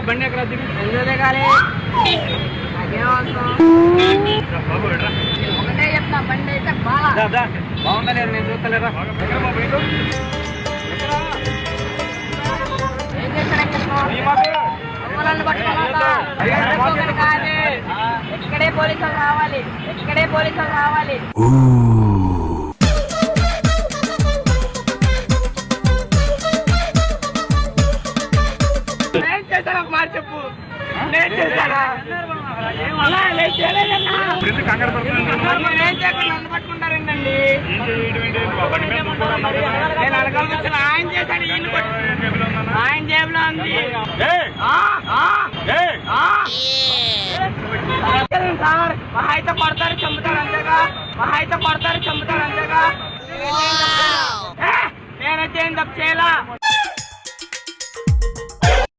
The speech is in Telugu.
బండి ఎక్కడ ఎందుకు దిగాలి? నాకేం అవసరం? ఒకటే చెప్తా, బండి అయితే బాగుందా లేదు నేను చూస్తలేరా? ఏం చేస్తాడు? ఎక్కడే పోలీసులు రావాలి, ఎక్కడే పోలీసులు రావాలి. నేను చేశాను, ఒక మాట చెప్పు. నేను చేశానా? నేనేం చేయకుండా నన్ను పట్టుకుంటారేంటండి? నేను అడగాల్సిన ఆయన చేశాడు, ఈయన ఆయన జేబులో ఉంది. సార్ మహా అయితే పడతారు, చంపుతారు అంతేగా. మహా అయితే పడతారు, చంపుతారు అంతేగా. నేనైతే ఏం తప్పు చేయాలా?